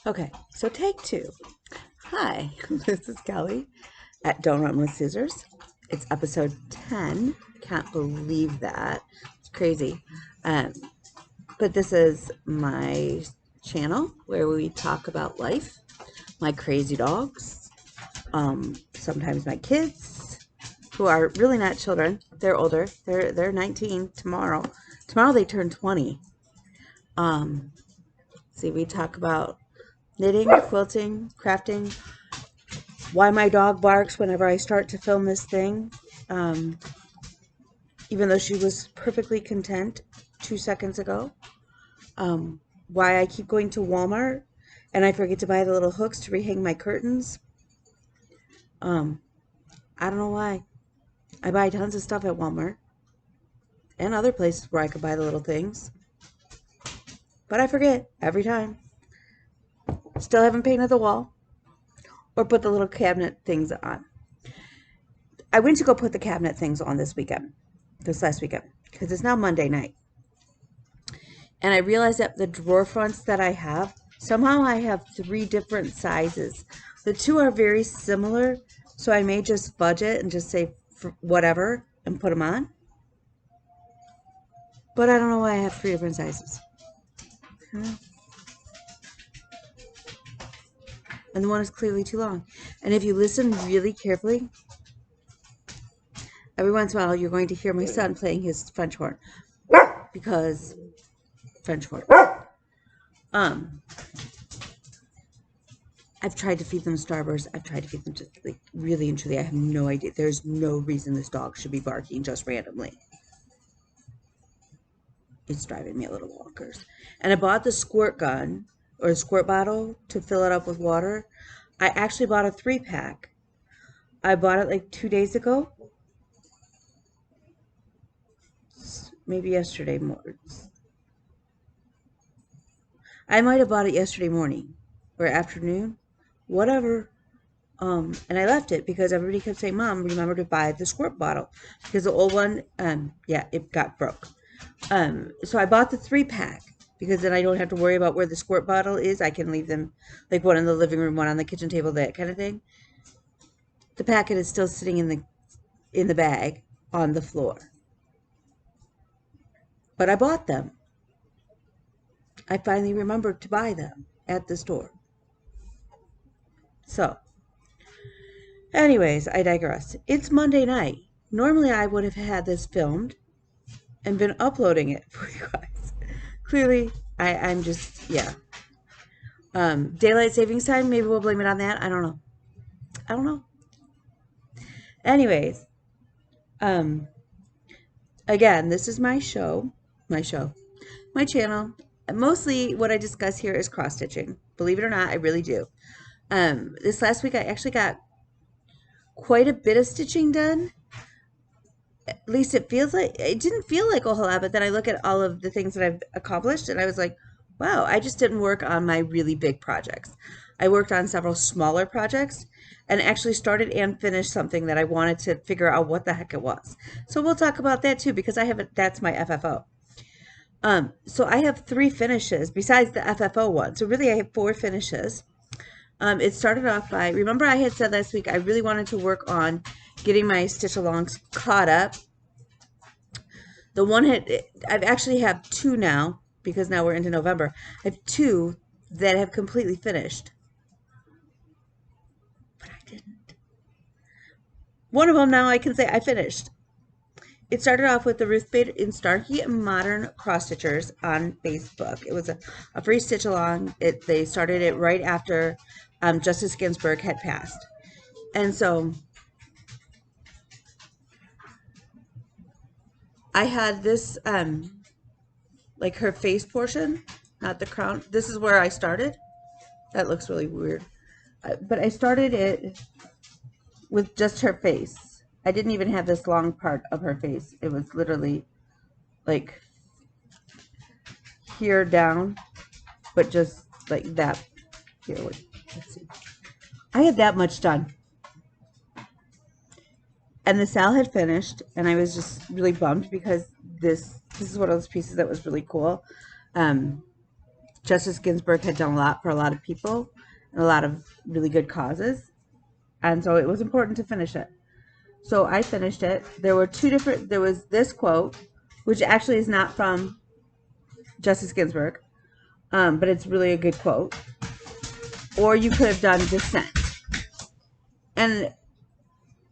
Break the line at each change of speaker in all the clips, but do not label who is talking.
Okay, so take two. Hi, this is Kelly at Don't Run with Scissors. It's episode 10. Can't believe that. It's crazy. Um, but this is my channel where we talk about life, my crazy dogs, sometimes my kids, who are really not children. They're older. They're 19 tomorrow. Tomorrow they turn 20. Um, See, we talk about knitting, quilting, crafting, why my dog barks whenever I start to film this thing, um, even though she was perfectly content 2 seconds ago, why I keep going to Walmart and I forget to buy the little hooks to rehang my curtains. Um, I don't know why. I buy tons of stuff at Walmart and other places where I could buy the little things, but I forget every time. Still haven't painted the wall or put the little cabinet things on. I went to go put the cabinet things on this last weekend, because it's now Monday night. And I realized that the drawer fronts that I have, somehow I have 3 different sizes. The 2 are very similar, so I may just budget and just say whatever and put them on. But I don't know why I have 3 different sizes. And the one is clearly too long. And if you listen really carefully, every once in a while you're going to hear my son playing his French horn. Because French horn. I've tried to feed them Starburst. I've tried to feed them just like really and truly. I have no idea. There's no reason this dog should be barking just randomly. It's driving me a little bonkers. And I bought the squirt gun or a squirt bottle to fill it up with water. I actually bought a 3-pack. I bought it like 2 days ago. Maybe yesterday morning. I might have bought it yesterday morning or afternoon. Whatever. And I left it because everybody kept saying, Mom, remember to buy the squirt bottle. Because the old one, yeah, it got broke. So I bought the 3-pack because then I don't have to worry about where the squirt bottle is. I can leave them, like one in the living room, one on the kitchen table, that kind of thing. The packet is still sitting in the bag on the floor. But I bought them. I finally remembered to buy them at the store. So, anyways, I digress. It's Monday night. Normally I would have had this filmed and been uploading it for you guys. Clearly, I'm just, yeah. Daylight savings time, maybe we'll blame it on that. I don't know. Anyways, again, this is my channel. Mostly what I discuss here is cross stitching. Believe it or not, I really do. This last week I actually got quite a bit of stitching done. At least it didn't feel like a whole lot, but then I look at all of the things that I've accomplished and I was like, wow, I just didn't work on my really big projects. I worked on several smaller projects and actually started and finished something that I wanted to figure out what the heck it was. So we'll talk about that too, because that's my FFO. So I have 3 finishes besides the FFO one. So really I have 4 finishes. It started off by, remember I had said last week I really wanted to work on getting my stitch alongs caught up. I've actually have 2 now, because now we're into November. I have 2 that have completely finished. But I didn't. One of them now I can say I finished. It started off with the Ruth Bader Starkey Modern Cross Stitchers on Facebook. It was a free stitch along. They started it right after Justice Ginsburg had passed. And so I had this, like her face portion, not the crown. This is where I started. That looks really weird. But I started it with just her face. I didn't even have this long part of her face. It was literally like here down, but just like that. Here, wait, let's see. I had that much done. And the sal had finished, and I was just really bummed because this is one of those pieces that was really cool. Justice Ginsburg had done a lot for a lot of people and a lot of really good causes. And so it was important to finish it. So I finished it. There were there was this quote, which actually is not from Justice Ginsburg, but it's really a good quote. Or you could have done dissent. And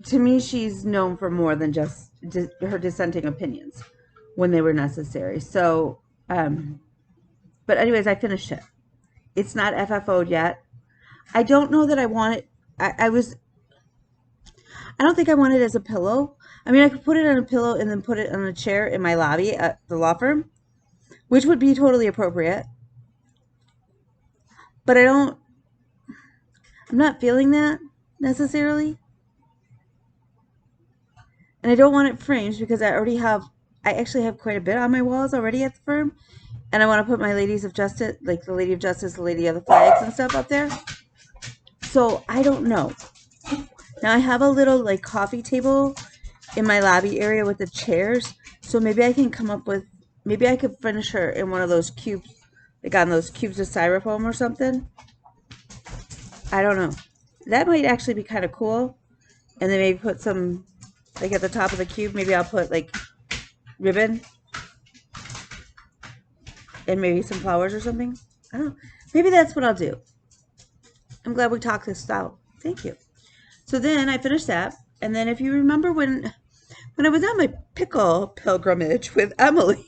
to me, she's known for more than just her dissenting opinions when they were necessary. So, but anyways, I finished it. It's not FFO'd yet. I don't know that I want it. I don't think I want it as a pillow. I mean, I could put it on a pillow and then put it on a chair in my lobby at the law firm, which would be totally appropriate. But I'm not feeling that necessarily. And I don't want it framed because I actually have quite a bit on my walls already at the firm. And I want to put my ladies of justice, like the Lady of Justice, the Lady of the Flags and stuff up there. So I don't know. Now I have a little like coffee table in my lobby area with the chairs. So maybe I can maybe I could finish her in one of those cubes, like on those cubes of styrofoam or something. I don't know. That might actually be kind of cool. And then maybe put some, like at the top of the cube, maybe I'll put like ribbon and maybe some flowers or something. I don't know. Maybe that's what I'll do. I'm glad we talked this out. Thank you. So then I finished that. And then if you remember when I was on my pickle pilgrimage with Emily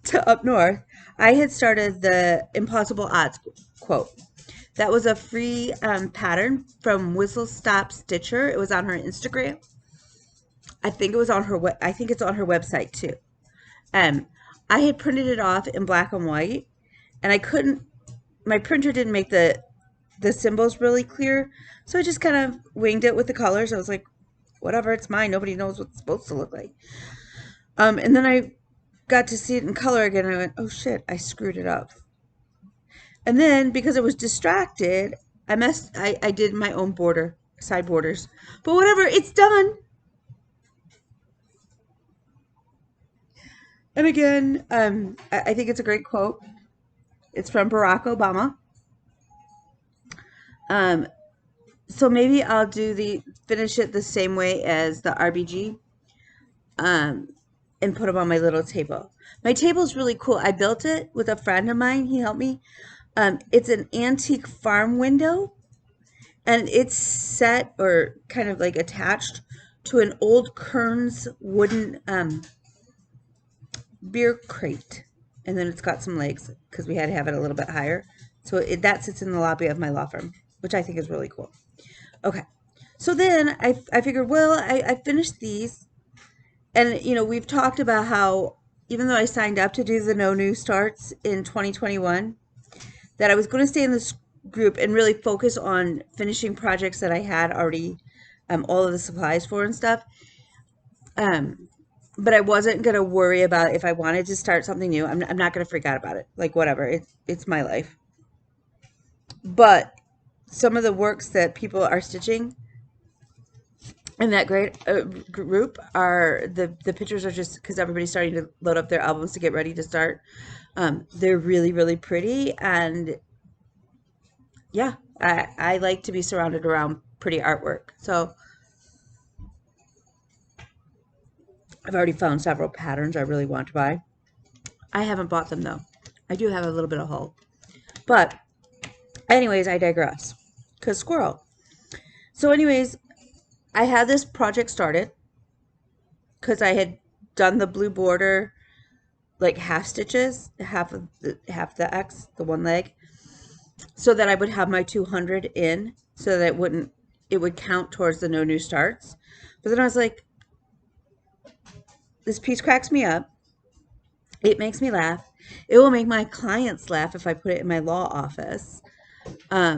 to up north, I had started the Impossible Odds quote. That was a free pattern from Whistle Stop Stitcher. It was on her Instagram. I think it was on her. I think it's on her website too. I had printed it off in black and white, and I couldn't. My printer didn't make the symbols really clear, so I just kind of winged it with the colors. I was like, whatever, it's mine. Nobody knows what it's supposed to look like. And then I got to see it in color again, and I went, oh shit, I screwed it up. And then, because I was distracted, I did my own side borders. But whatever, it's done. And again, I think it's a great quote. It's from Barack Obama. So maybe I'll finish it the same way as the RBG, and put them on my little table. My table's really cool. I built it with a friend of mine. He helped me. It's an antique farm window, and it's set or kind of like attached to an old Kearns wooden beer crate. And then it's got some legs because we had to have it a little bit higher. So that sits in the lobby of my law firm, which I think is really cool. Okay. So then I figured, well, I finished these. And, we've talked about how even though I signed up to do the No New Starts in 2021, that I was going to stay in this group and really focus on finishing projects that I had already all of the supplies for and stuff. But I wasn't going to worry about if I wanted to start something new. I'm not going to freak out about it. Like, whatever. It's my life. But some of the works that people are stitching in that great group are the pictures are just because everybody's starting to load up their albums to get ready to start. They're really, really pretty, and yeah, I like to be surrounded around pretty artwork. So I've already found several patterns I really want to buy. I haven't bought them though. I do have a little bit of haul. But anyways, I digress. Because squirrel. So anyways, I had this project started because I had done the blue border like half stitches, half the X, the one leg, so that I would have my 200 in, so that it would count towards the No New Starts. But then I was like, this piece cracks me up. It makes me laugh. It will make my clients laugh if I put it in my law office. I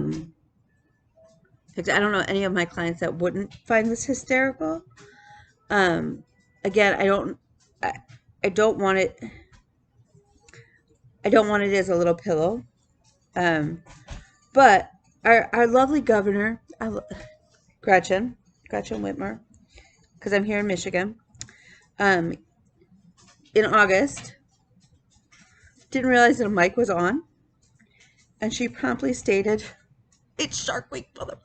don't know any of my clients that wouldn't find this hysterical. Again, I don't want it. I don't want it as a little pillow. But our lovely governor, Gretchen Whitmer, because I'm here in Michigan, in August, didn't realize that a mic was on, and she promptly stated, "It's Shark Week, mother."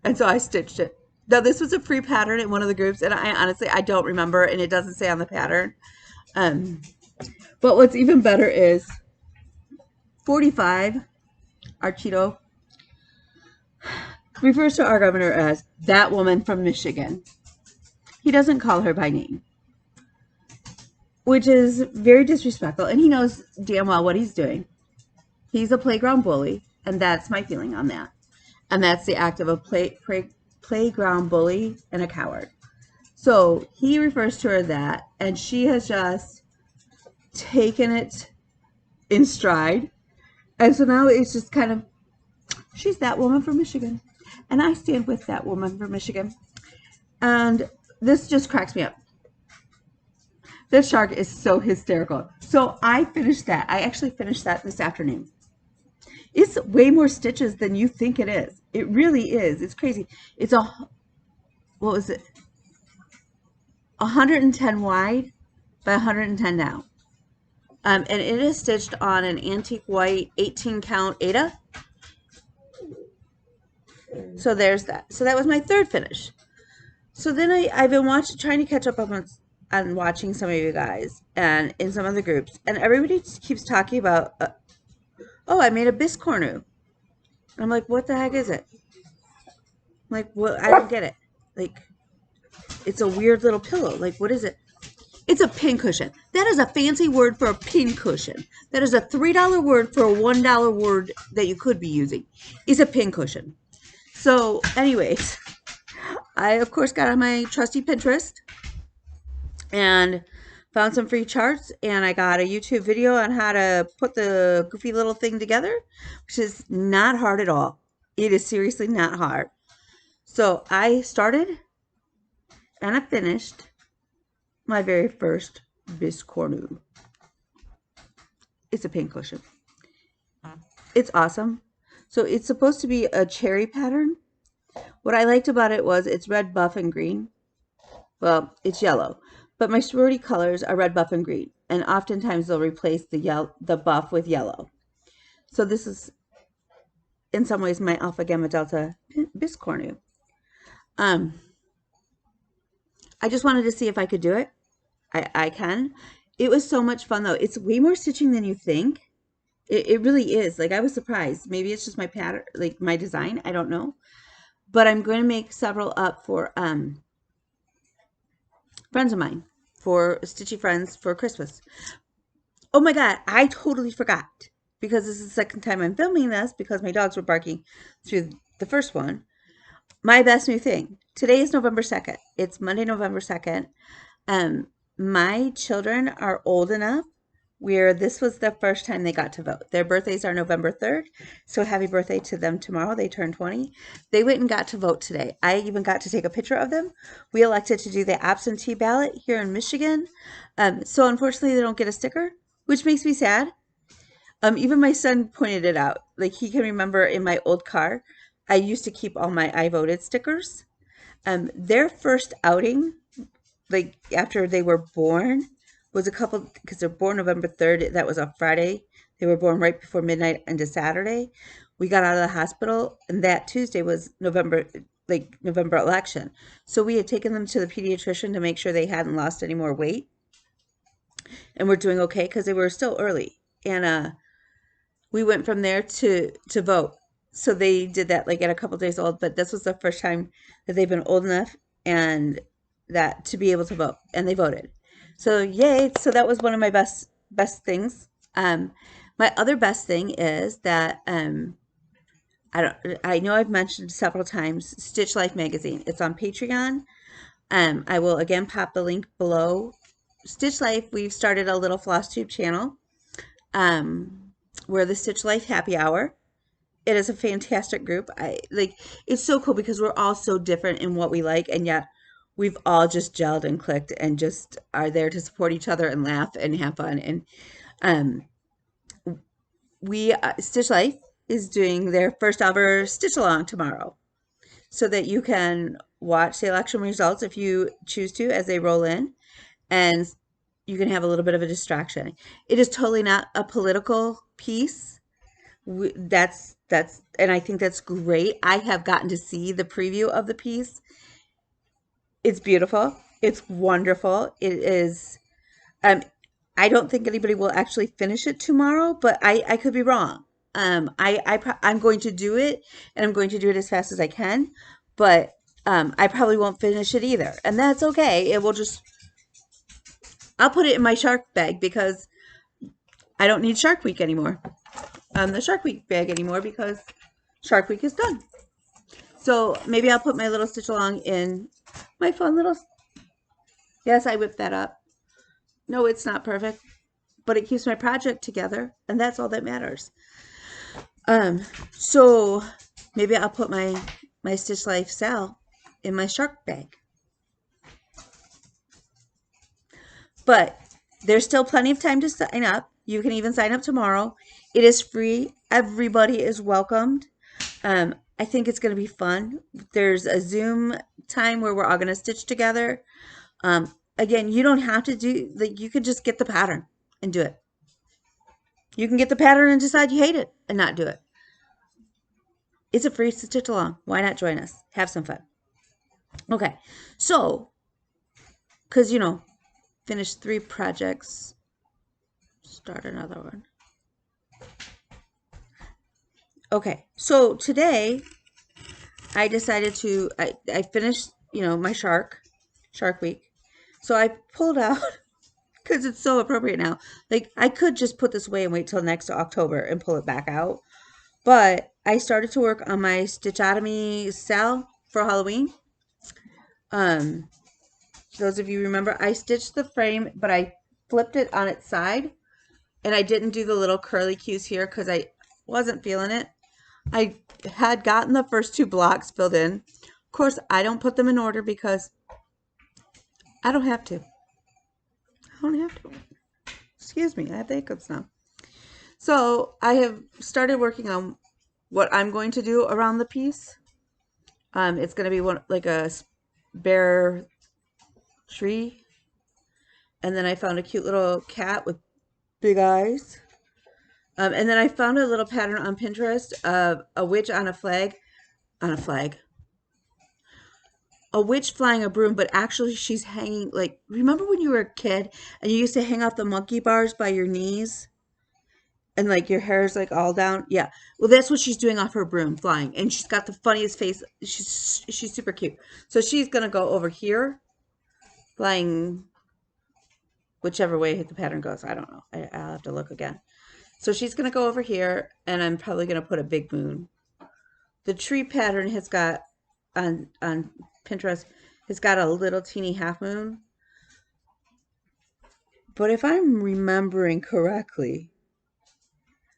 And so I stitched it. Now this was a free pattern in one of the groups, and I honestly don't remember, and it doesn't say on the pattern. But what's even better is 45, our Cheeto, refers to our governor as that woman from Michigan. He doesn't call her by name, which is very disrespectful, and he knows damn well what he's doing. He's a playground bully, and that's my feeling on that. And that's the act of a playground bully and a coward. So he refers to her as that, and she has just taken it in stride. And so now it's just kind of, she's that woman from Michigan. And I stand with that woman from Michigan. And this just cracks me up. This shark is so hysterical. So I finished that. I actually finished that this afternoon. It's way more stitches than you think it is. It really is. It's crazy. It's what was it? 110 wide by 110 down. And it is stitched on an antique white 18 count Aida. So there's that. So that was my third finish. So then I've been trying to catch up on watching some of you guys and in some other groups, and everybody just keeps talking about, oh, I made a biscornu. I'm like, what the heck is it? I'm like, well, I don't get it. Like, it's a weird little pillow. Like, what is it? It's a pin cushion. That is a fancy word for a pin cushion. That is a $3 word for a $1 word that you could be using. It's a pin cushion. So, anyways, I, of course, got on my trusty Pinterest and found some free charts, and I got a YouTube video on how to put the goofy little thing together, which is not hard at all. It is seriously not hard. So I started and I finished my very first biscornu. It's a pincushion. It's awesome. So it's supposed to be a cherry pattern. What I liked about it was it's red, buff, and green. Well, it's yellow. But my sorority colors are red, buff, and green. And oftentimes they'll replace the buff with yellow. So this is, in some ways, my Alpha Gamma Delta biscornu. I just wanted to see if I could do it. I can. It was so much fun, though. It's way more stitching than you think. It really is. Like, I was surprised. Maybe it's just my pattern, like my design. I don't know. But I'm going to make several up for friends of mine, for Stitchy Friends for Christmas. Oh my God, I totally forgot, because this is the second time I'm filming this because my dogs were barking through the first one. My best new thing. Today is November 2nd. It's Monday, November 2nd. My children are old enough where this was the first time they got to vote. Their birthdays are November 3rd, so happy birthday to them tomorrow. They turn 20. They went and got to vote today. I even got to take a picture of them. We elected to do the absentee ballot here in Michigan. So unfortunately, they don't get a sticker, which makes me sad. Even my son pointed it out. Like, he can remember in my old car, I used to keep all my I voted stickers. Their first outing, like after they were born, was a couple, because they're born November 3rd. That was a Friday. They were born right before midnight into Saturday. We got out of the hospital, and that Tuesday was November election. So we had taken them to the pediatrician to make sure they hadn't lost any more weight. And we're doing okay because they were still early. And we went from there to vote. So they did that like at a couple days old, but this was the first time that they've been old enough and that to be able to vote, and they voted. So yay. So that was one of my best things. My other best thing is that I know I've mentioned several times Stitch Life magazine. It's on Patreon. I will again pop the link below. Stitch Life, we've started a little Floss Tube channel. We're the Stitch Life Happy Hour. It is a fantastic group. It's so cool because we're all so different in what we like, and yet we've all just gelled and clicked and just are there to support each other and laugh and have fun. And Stitch Life is doing their first ever Stitch Along tomorrow, so that you can watch the election results if you choose to as they roll in, and you can have a little bit of a distraction. It is totally not a political piece. And I think that's great. I have gotten to see the preview of the piece. It's beautiful. It's wonderful. It is. Um, I don't think anybody will actually finish it tomorrow, but I could be wrong. I'm going to do it, and I'm going to do it as fast as I can, but I probably won't finish it either, and that's okay. It will just I'll put it in my shark bag because I don't need Shark Week anymore. The Shark Week bag anymore because Shark Week is done. So maybe I'll put my little stitch along in my fun little. Yes, I whipped that up. No, it's not perfect, but it keeps my project together, and that's all that matters. So maybe I'll put my Stitch Life Sal in my shark bag. But there's still plenty of time to sign up. You can even sign up tomorrow. It is free. Everybody is welcomed. I think it's going to be fun. There's a Zoom time where we're all going to stitch together. Again, you don't have to do, like, you can just get the pattern and do it. You can get the pattern and decide you hate it and not do it. It's a free stitch along. Why not join us? Have some fun. Okay, so, because, finish 3 projects, start another one. Okay, so today I decided to, I finished, my Shark Week. So I pulled out, because it's so appropriate now. Like, I could just put this away and wait till next October and pull it back out. But I started to work on my Stitchotomy Sal for Halloween. Those of you remember, I stitched the frame, but I flipped it on its side. And I didn't do the little curly cues here because I wasn't feeling it. I had gotten the first 2 blocks filled in. Of course, I don't put them in order because I don't have to. I don't have to. Excuse me, I have the hiccups now. So I have started working on what I'm going to do around the piece. It's going to be like a bare tree. And then I found a cute little cat with big eyes. And then I found a little pattern on Pinterest of a witch on a flag. A witch flying a broom, but actually she's hanging, like, remember when you were a kid and you used to hang off the monkey bars by your knees? And, like, your hair is, like, all down? Yeah. Well, that's what she's doing off her broom, flying. And she's got the funniest face. She's super cute. So she's going to go over here, flying whichever way the pattern goes. I don't know. I'll have to look again. So she's going to go over here, and I'm probably going to put a big moon. The tree pattern has got, on Pinterest, has got a little teeny half moon. But if I'm remembering correctly,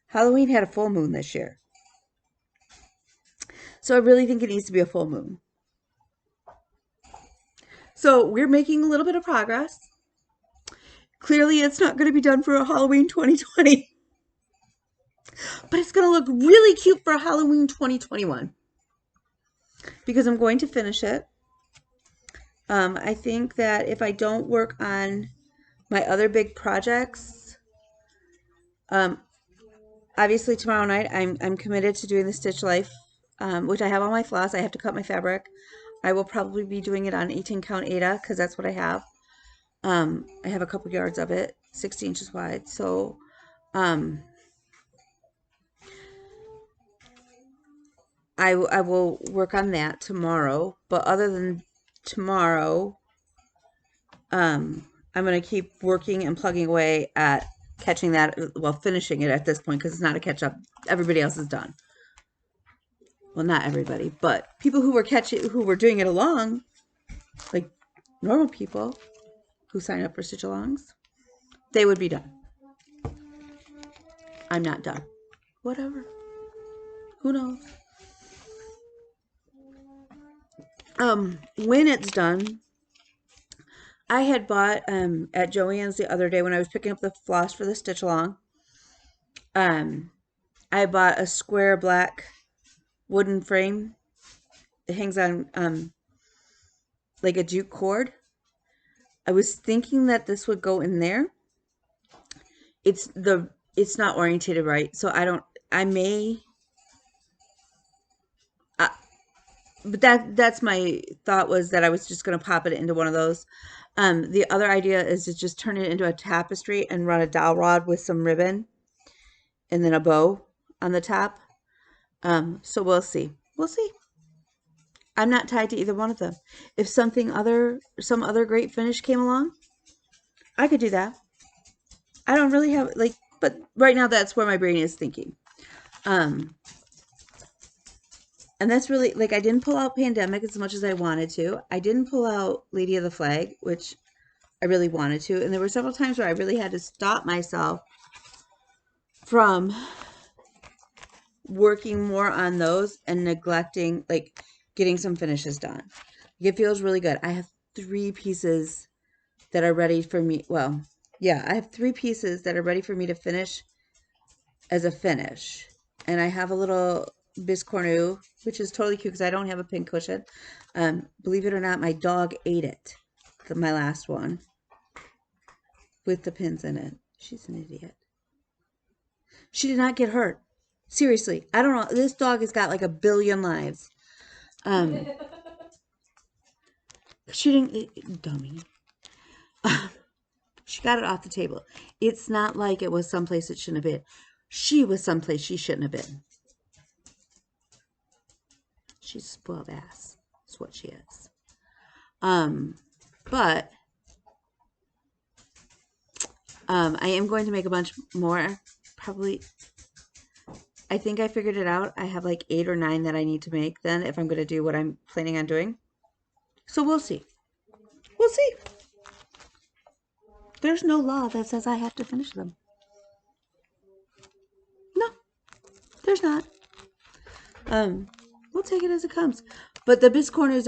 Halloween had a full moon this year. So I really think it needs to be a full moon. So we're making a little bit of progress. Clearly, it's not going to be done for a Halloween 2020. But it's going to look really cute for a Halloween 2021. Because I'm going to finish it. I think that if I don't work on my other big projects, obviously tomorrow night I'm committed to doing the Stitch Life, which I have on my floss. I have to cut my fabric. I will probably be doing it on 18 count Aida because that's what I have. I have a couple yards of it, 60 inches wide. So I will work on that tomorrow. But other than tomorrow, I'm going to keep working and plugging away at catching that, well, finishing it at this point because it's not a catch-up. Everybody else is done. Well, not everybody, but people who were doing it along, like normal people who sign up for stitch-alongs, they would be done. I'm not done. Whatever. Who knows? When it's done, I had bought at Joann's the other day when I was picking up the floss for the stitch along. I bought a square black wooden frame. It hangs on like a jute cord. I was thinking that this would go in there. It's not orientated right, so I may, uh, but that's my thought, was that I was just going to pop it into one of those. The other idea is to just turn it into a tapestry and run a dowel rod with some ribbon and then a bow on the top. So we'll see. We'll see. I'm not tied to either one of them. If some other great finish came along, I could do that. I don't really have like, but right now that's where my brain is thinking. Um, and that's really like, I didn't pull out Pandemic as much as I wanted to. I didn't pull out Lady of the Flag, which I really wanted to. And there were several times where I really had to stop myself from working more on those and neglecting like getting some finishes done. It feels really good. I have 3 pieces that are ready for me. Well, yeah, I have 3 pieces that are ready for me to finish as a finish. And I have a little biscornu, which is totally cute because I don't have a pin cushion. Believe it or not, my dog ate it, my last one, with the pins in it. She's an idiot. She did not get hurt. Seriously, I don't know. This dog has got like a billion lives. She didn't, dummy. She got it off the table. It's not like it was someplace it shouldn't have been. She was someplace she shouldn't have been. She's a spoiled ass. That's what she is. But I am going to make a bunch more. Probably, I think I figured it out. I have like 8 or 9 that I need to make then if I'm going to do what I'm planning on doing. So we'll see. We'll see. There's no law that says I have to finish them. No, there's not. We'll take it as it comes. But the biscorners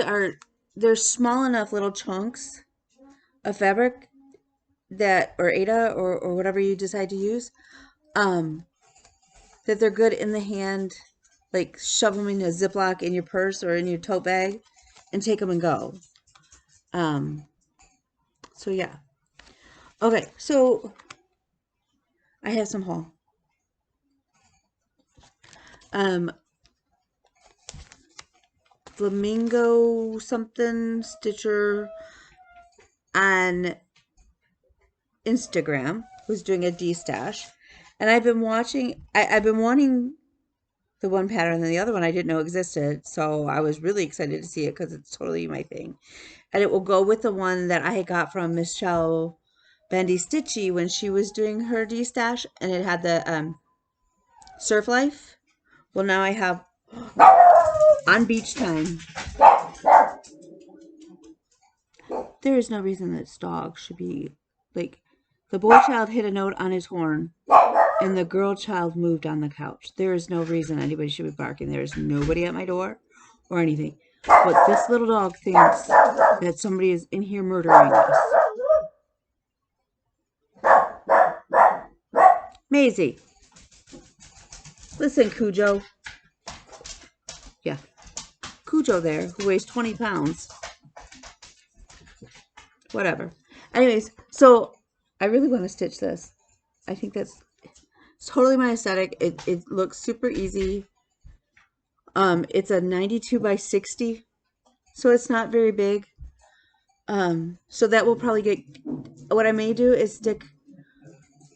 they're small enough little chunks of fabric that, or Ada, or whatever you decide to use, that they're good in the hand. Like, shove them in a Ziploc in your purse or in your tote bag and take them and go. So yeah. Okay, so I have some haul. Flamingo something Stitcher on Instagram was doing a D-stash, and I've been watching. I've been wanting the one pattern, and the other one I didn't know existed, so I was really excited to see it because it's totally my thing, and it will go with the one that I got from Michelle Bendy Stitchy when she was doing her D-stash, and it had the Surf Life. Well, now I have on beach time. There is no reason that this dog should be like, the boy child hit a note on his horn and the girl child moved on the couch. There is no reason anybody should be barking. There is nobody at my door or anything. But this little dog thinks that somebody is in here murdering us. Maisie. Listen, Cujo. Yeah. Cujo there, who weighs 20 pounds. Whatever. Anyways, so I really want to stitch this. I think that's totally my aesthetic. It looks super easy. It's a 92 by 60, so it's not very big. So that will probably get, what I may do is stick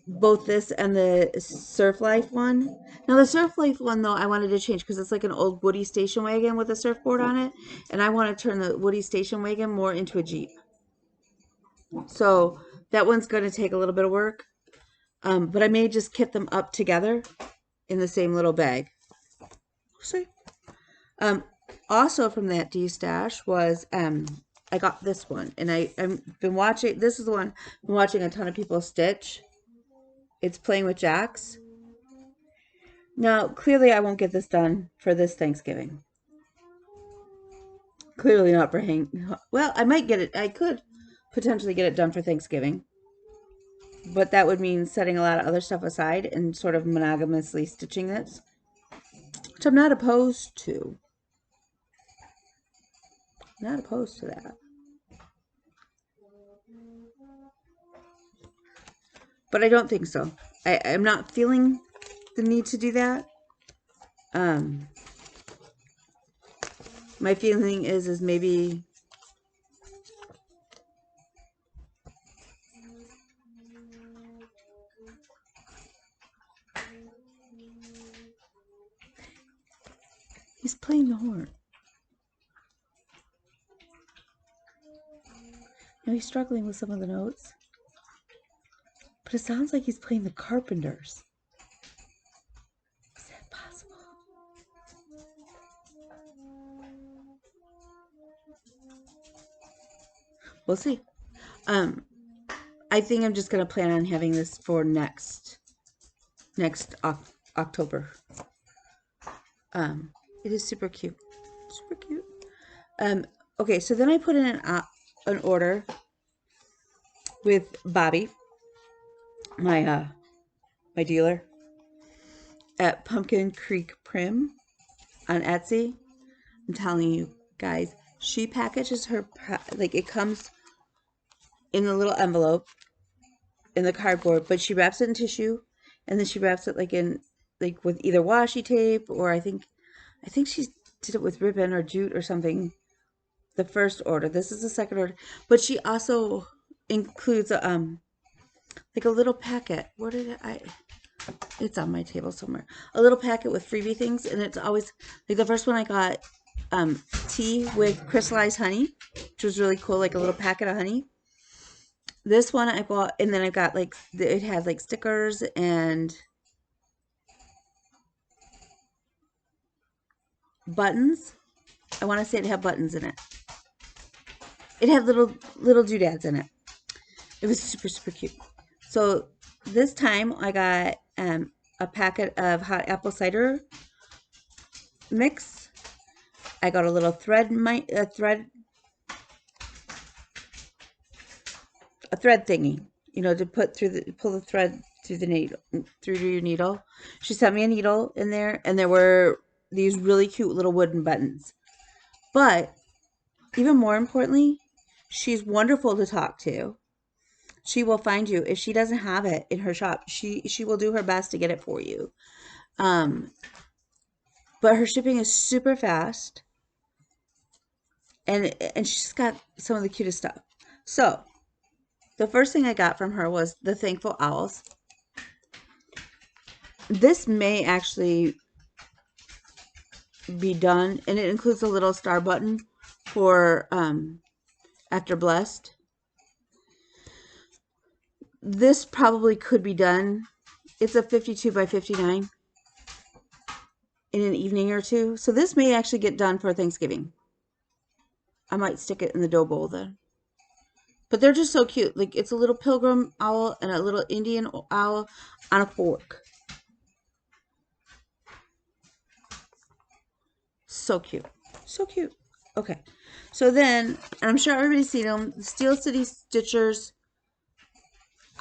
both this and the Surf Life one. Now the Surf Life one, though, I wanted to change because it's like an old Woody station wagon with a surfboard on it, and I want to turn the Woody station wagon more into a Jeep. So that one's going to take a little bit of work, but I may just kit them up together in the same little bag. See. Also from that D-stash was I got this one, and I've been watching. This is the one I've been watching a ton of people stitch. It's Playing with Jacks. Now, clearly, I won't get this done for this Thanksgiving. Clearly not for well, I might get it. I could potentially get it done for Thanksgiving, but that would mean setting a lot of other stuff aside and sort of monogamously stitching this, which I'm not opposed to. Not opposed to that. but I don't think so. I'm not feeling the need to do that. My feeling is maybe he's playing the horn. Now he's struggling with some of the notes, but it sounds like he's playing the Carpenters. Is that possible? We'll see. I think I'm just gonna plan on having this for next October. It is super cute, super cute. Okay, so then I put in an order with Bobby, my dealer at Pumpkin Creek Prim on Etsy. I'm telling you guys, she packages her like it comes in a little envelope in the cardboard, but she wraps it in tissue, and then she wraps it like in like with either washi tape, or I think she did it with ribbon or jute or something. The first order. This is the second order, but she also includes like a little packet. Where did it's on my table somewhere. A little packet with freebie things, and it's always like the first one I got tea with crystallized honey, which was really cool, like a little packet of honey. This one I bought, and then I got like it has like stickers and buttons. I want to say it had buttons in it. It had little doodads in it. It was super, super cute. So this time I got a packet of hot apple cider mix. I got a little thread thingy, you know, to put pull the thread through the needle, through your needle. She sent me a needle in there, and there were these really cute little wooden buttons. But even more importantly, she's wonderful to talk to. She will find you. If she doesn't have it in her shop, she will do her best to get it for you. But her shipping is super fast, and she's got some of the cutest stuff. So the first thing I got from her was the Thankful Owls. This may actually be done, and it includes a little star button for after blessed. This probably could be done. It's a 52 by 59 in an evening or two. So this may actually get done for Thanksgiving. I might stick it in the dough bowl then. But they're just so cute. Like, it's a little pilgrim owl and a little Indian owl on a fork. So cute. So cute. Okay. So then, and I'm sure everybody's seen them, the Steel City Stitchers.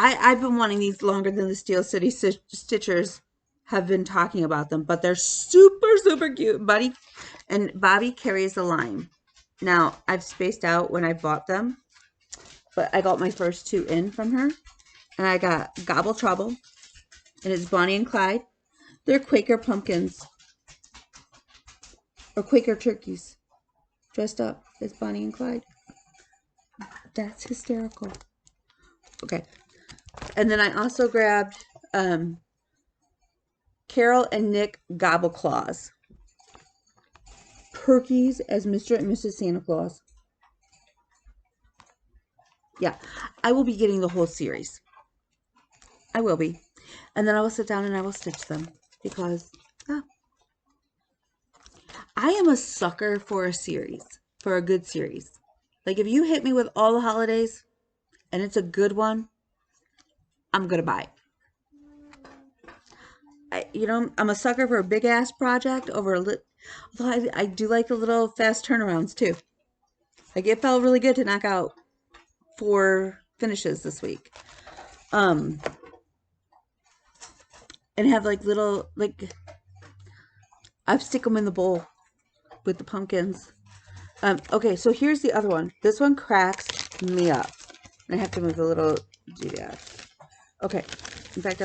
I've been wanting these longer than the Steel City Stitchers have been talking about them, but they're super, super cute. Bobby carries the line. Now, I've spaced out when I bought them, but I got my first two in from her. And I got Gobble Trouble, and it's Bonnie and Clyde. They're Quaker pumpkins, or Quaker turkeys, dressed up as Bonnie and Clyde. That's hysterical. Okay. And then I also grabbed Carol and Nick Gobble Claws. Turkeys as Mr. and Mrs. Santa Claus. Yeah, I will be getting the whole series. I will be. And then I will sit down and I will stitch them because I am a sucker for a series, for a good series. Like, if you hit me with all the holidays and it's a good one, I'm going to buy it. I'm a sucker for a big ass project over although I do like the little fast turnarounds too. Like, it felt really good to knock out 4 finishes this week. And have like little, like, I stick them in the bowl with the pumpkins. Okay, so here's the other one. This one cracks me up. I have to move the little doodad. Okay. In fact,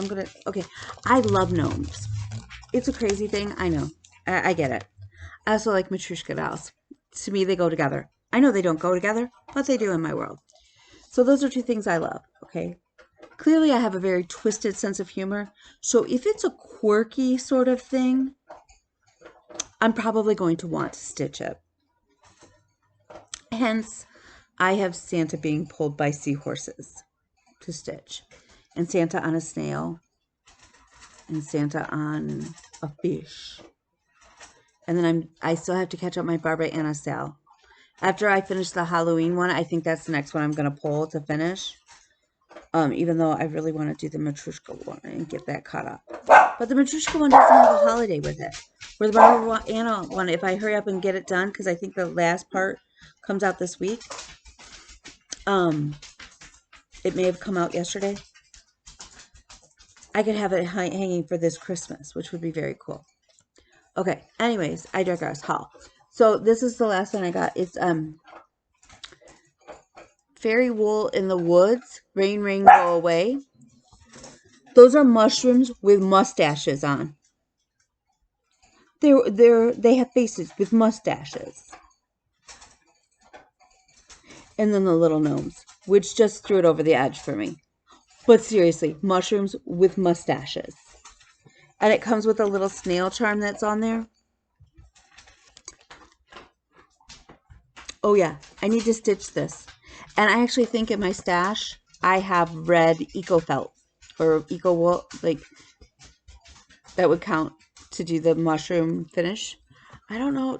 okay. I love gnomes. It's a crazy thing. I know. I get it. I also like Matryoshka dolls. To me, they go together. I know they don't go together, but they do in my world. So those are two things I love, okay? Clearly, I have a very twisted sense of humor. So if it's a quirky sort of thing, I'm probably going to want to stitch it. Hence, I have Santa being pulled by seahorses to stitch, and Santa on a snail, and Santa on a fish. And then I still have to catch up my Barbara Anna Sal. After I finish the Halloween one, I think that's the next one I'm going to pull to finish. Even though I really want to do the Matryoshka one and get that caught up. But the Matryoshka one doesn't have a holiday with it. Where the Barbara Anna one, if I hurry up and get it done, because I think the last part comes out this week. It may have come out yesterday. I could have it hanging for this Christmas, which would be very cool. Okay, anyways, I digress. Haul. So this is the last one I got. It's Fairy Wool in the Woods. Rain, Rain, Go Away. Those are mushrooms with mustaches on. They have faces with mustaches. And then the little gnomes, which just threw it over the edge for me. But seriously, mushrooms with mustaches. And it comes with a little snail charm that's on there. Oh yeah, I need to stitch this. And I actually think in my stash, I have red eco felt or eco wool, like that would count to do the mushroom finish. I don't know,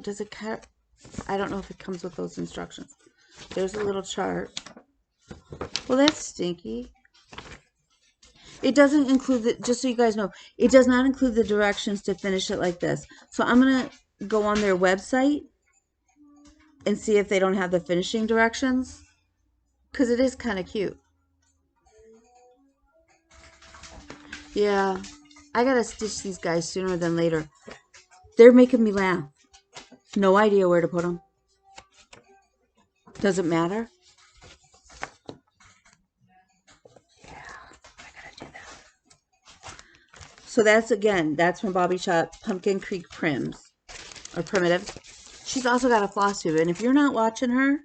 I don't know if it comes with those instructions. There's a little chart. Well, that's stinky. It doesn't include just so you guys know, it does not include the directions to finish it like this. So I'm going to go on their website and see if they don't have the finishing directions. Because it is kind of cute. Yeah, I got to stitch these guys sooner than later. They're making me laugh. No idea where to put them. Does it matter? Yeah, I got to do that. So that's from Bobby Shop, Pumpkin Creek Prims, or Primitives. She's also got a floss tube, and if you're not watching her,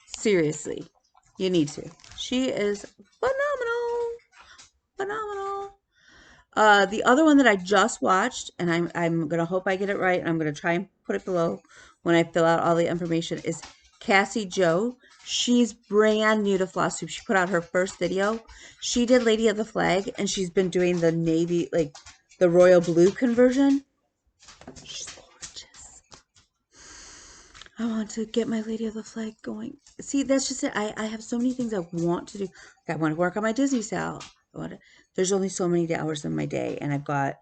seriously, you need to. She is phenomenal. Phenomenal. The other one that I just watched, and I'm gonna hope I get it right, and I'm gonna try and put it below when I fill out all the information, is Cassie Joe. She's brand new to Floss Tube. She put out her first video. She did Lady of the Flag, and she's been doing the navy, like the royal blue conversion. She's gorgeous. I want to get my Lady of the Flag going. See, that's just it. I have so many things I want to do. I want to work on my Disney style. There's only so many hours in my day, and I've got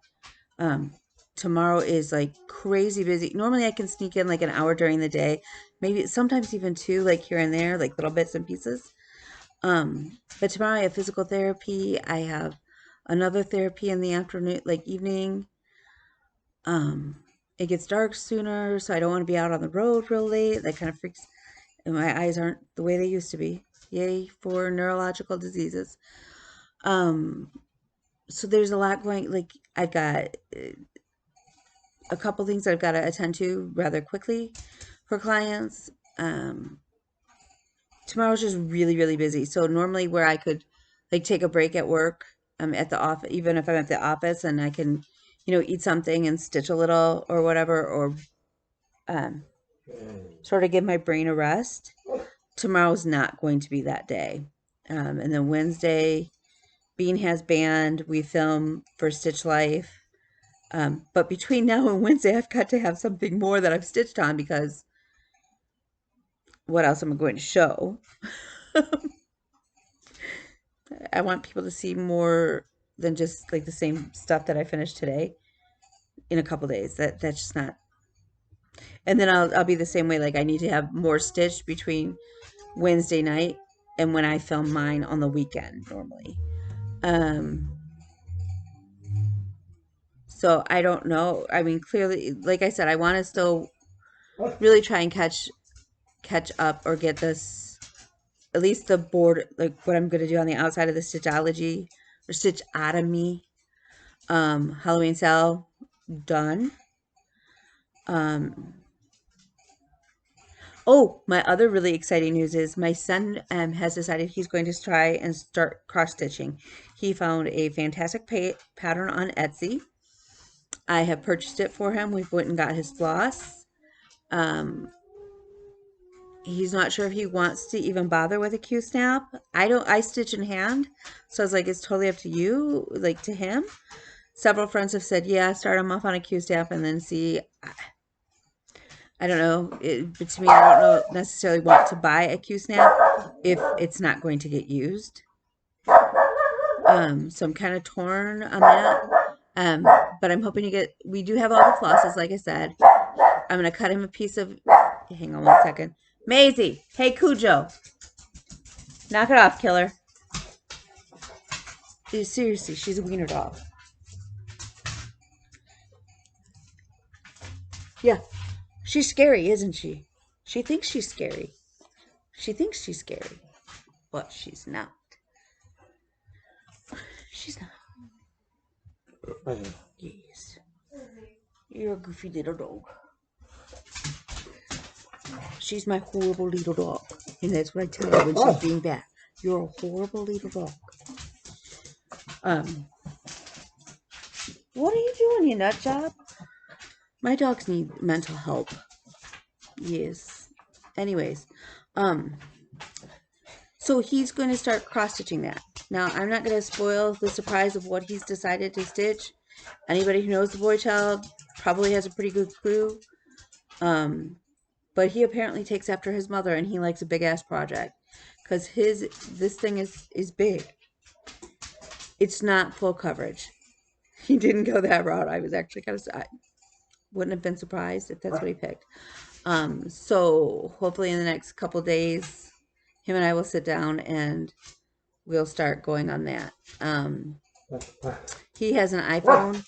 tomorrow is like crazy busy. Normally I can sneak in like an hour during the day, maybe sometimes even two, like here and there, like little bits and pieces. But tomorrow I have physical therapy. I have another therapy in the afternoon, like evening. It gets dark sooner, so I don't want to be out on the road real late. That kind of freaks, and my eyes aren't the way they used to be. Yay for neurological diseases. So there's a lot going, like I've got a couple things I've got to attend to rather quickly for clients. Tomorrow's just really, really busy. So normally where I could like take a break at work, at the office, even if I'm at the office and I can, eat something and stitch a little or whatever, or sort of give my brain a rest. Tomorrow's not going to be that day. And then Wednesday, Bean has band. We film for Stitch Life. But between now and Wednesday, I've got to have something more that I've stitched on, because what else am I going to show? I want people to see more than just like the same stuff that I finished today in a couple days. That's just not. And then I'll be the same way. Like I need to have more stitched between Wednesday night and when I film mine on the weekend normally. So I don't know. I mean, clearly, like I said, I want to still really try and catch up or get this, at least the board, like what I'm going to do on the outside of the Stitchology or Stitch Out of Me. Halloween sale done. Oh, my other really exciting news is my son has decided he's going to try and start cross stitching. He found a fantastic pattern on Etsy. I have purchased it for him. We went and got his floss. He's not sure if he wants to even bother with a Q-snap. I stitch in hand, so I was like, it's totally up to you, like to him. Several friends have said, yeah, start him off on a Q-snap and then see. I don't know, but to me, I don't know necessarily want to buy a Q-snap if it's not going to get used. So I'm kind of torn on that. But I'm hoping to get, we do have all the flosses, like I said. I'm going to cut him a piece of, hang on 1 second. Maisie, hey Cujo. Knock it off, killer. Seriously, she's a wiener dog. Yeah, she's scary, isn't she? She thinks she's scary. She thinks she's scary, but she's not. She's not. Yes. You're a goofy little dog. She's my horrible little dog. And that's what I tell her when she's being bad. You're a horrible little dog. What are you doing, you nut job? My dogs need mental help. Yes. Anyways, so he's going to start cross-stitching that. Now, I'm not going to spoil the surprise of what he's decided to stitch. Anybody who knows the boy child probably has a pretty good clue. But he apparently takes after his mother, and he likes a big-ass project. Because this thing is big. It's not full coverage. He didn't go that route. I was actually kind of... I wouldn't have been surprised if that's what he picked. So hopefully in the next couple days, him and I will sit down and we'll start going on that. He has an iPhone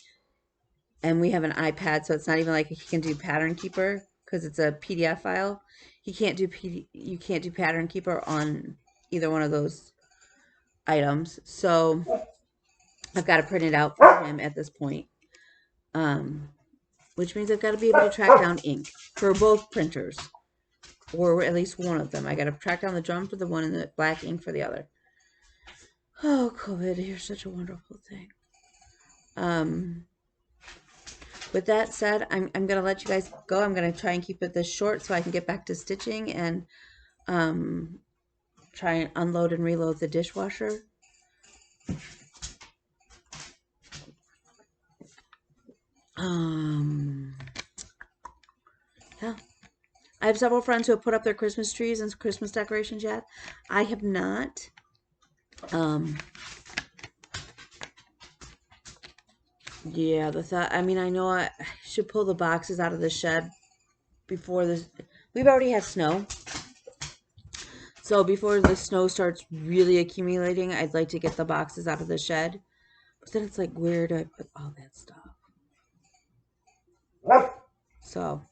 and we have an iPad, so it's not even like he can do Pattern Keeper because it's a PDF file. You can't do Pattern Keeper on either one of those items. So I've got to print it out for him at this point. Which means I've got to be able to track down ink for both printers, or at least one of them. I got to track down the drum for the one and the black ink for the other. Oh, COVID, you're such a wonderful thing. With that said, I'm going to let you guys go. I'm going to try and keep it this short so I can get back to stitching and try and unload and reload the dishwasher. Yeah. I have several friends who have put up their Christmas trees and Christmas decorations yet. I have not. Yeah, the thought, I mean, I know I should pull the boxes out of the shed before this. We've already had snow. So before the snow starts really accumulating, I'd like to get the boxes out of the shed. But then it's like, where do I put all that stuff? So,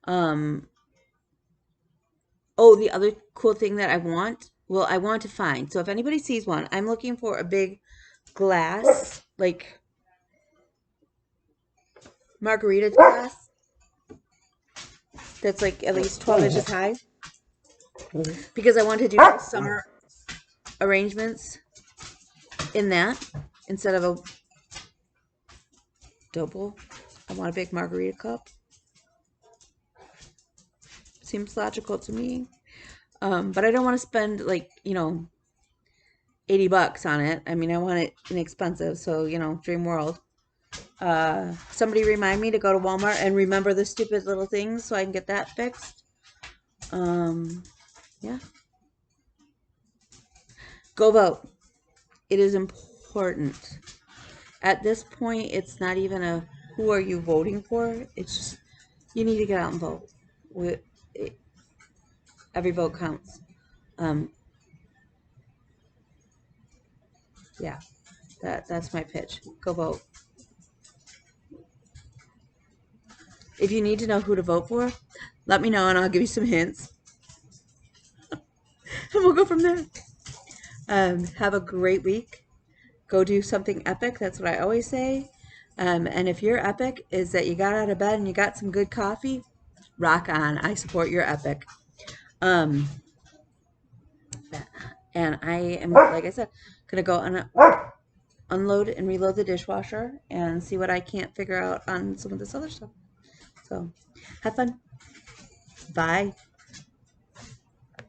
oh, the other cool thing that I want to find. So if anybody sees one, I'm looking for a big glass, like margarita glass that's like at least 12 inches high. Because I want to do summer arrangements in that instead of a double. I want a big margarita cup. Seems logical to me. But I don't want to spend like, $80 on it. I mean, I want it inexpensive. So, dream world. Somebody remind me to go to Walmart and remember the stupid little things so I can get that fixed. Yeah. Go vote. It is important. At this point, it's not even a who are you voting for. It's just you need to get out and vote. Every vote counts. Yeah, that's my pitch. Go vote. If you need to know who to vote for, let me know and I'll give you some hints. And we'll go from there. Have a great week. go do something epic. That's what I always say. And if your epic is that you got out of bed and you got some good coffee, rock on. I support your epic. Um, and I am, like I said, gonna go unload and reload the dishwasher and see what I can't figure out on some of this other stuff. So have fun. Bye.